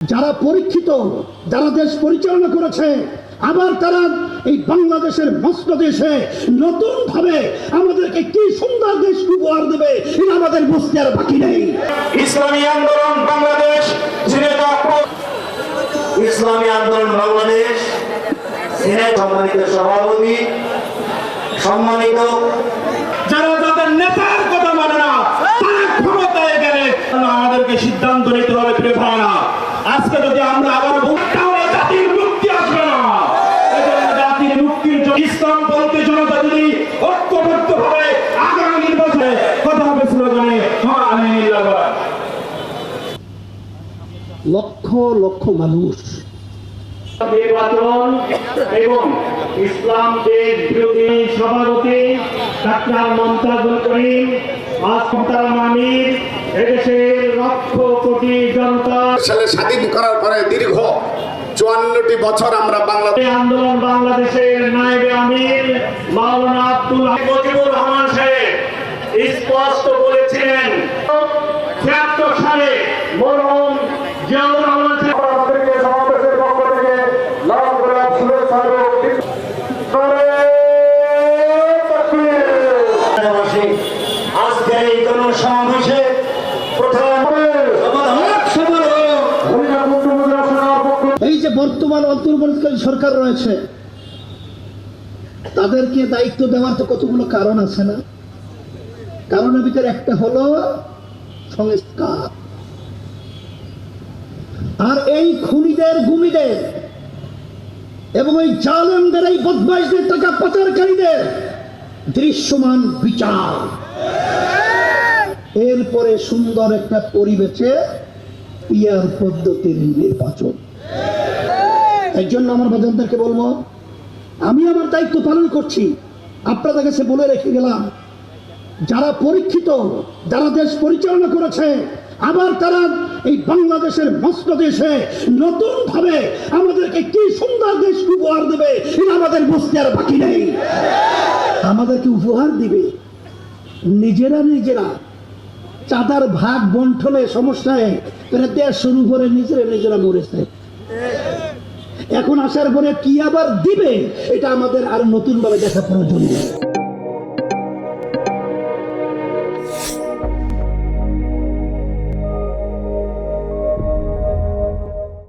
যারা পরীক্ষিত, যারা দেশ পরিচালনা করেছে, আবার তারা এই বাংলাদেশের মসনদে এসে নতুন ভাবে আমাদেরকে কি সুন্দর দেশ উপহার দেবে এটা আমাদের বুঝতে আর বাকি নেই। ইসলামী আন্দোলন বাংলাদেশ, ইসলামী আন্দোলন বাংলাদেশ সম্মানিত সভাপতি, সম্মানিত যারা যাদের নেতার কথা মানে না, তারা ক্ষমতায় গেলে আমাদেরকে সিদ্ধান্ত নিতে হবে। প্রিয় ভাইরা, আজকে যদি আমরা আবার জাতির মুক্তি আসবে না। জাতির মুক্তির জন্য ইসলামপন্থী জনতা যদি ঐক্যবদ্ধ ভাবে আগামী নির্বাচনে কথা হবে স্লোগানে লক্ষ লক্ষ মানুষ নির্বাচন এবং ইসলাম দেশ বিরোধী সভাপতি ডাক্তার মমতাজুল করিম আমির এদেশের লক্ষ কোটি জনতা সালে স্বাধীন করার পরে দীর্ঘ 54টি বছর আমরা বাংলাদেশ আন্দোলন বাংলাদেশের নায়েবে আমির মাওলানা আব্দুল মুজিবুর রহমান সাহেব স্পষ্ট বলেছিলেন ৭৬ সালে মরহুম জিয়াউর রহমান আমাদেরকে সমাবেশের পক্ষ থেকে লাভ করার শুভেচ্ছা আজকে এই জনসমাবেশে এই যে বর্তমান অন্তর্বর্তীকালীন সরকার রয়েছে, তাদেরকে দায়িত্ব দেওয়ার তো কতগুলো কারণ আছে না? কারণের ভিতরে একটা হলো সংস্কার। আর এই খুনিদের, গুমিদের এবং ওই জালেমদের, এই বদমাইশদের, টাকা পাচারকারীদের দৃশ্যমান বিচার, এরপরে সুন্দর একটা পরিবেশে পিয়ার পদ্ধতির নির্বাচন। এই জন্য আমার বাজানদেরকে বলবো, আমি আমার দায়িত্ব পালন করছি, আপনাদের কাছে বলে রেখে গেলাম, যারা পরীক্ষিত, যারা দেশ পরিচালনা করেছে, আবার তারা এই বাংলাদেশের মসনদে এসে নতুন ভাবে আমাদেরকে কি সুন্দর দেশ উপহার দেবে এটা আমাদের বুঝতে আর বাকি নেই। আমাদেরকে উপহার দিবে নিজেরা চাঁদার ভাগ বন্টনে সমস্যায় দেশ শুরু করে নিজেরা মরেছে। এখন আসার পরে কি আবার দিবে এটা আমাদের আর নতুন ভাবে দেখা প্রয়োজন।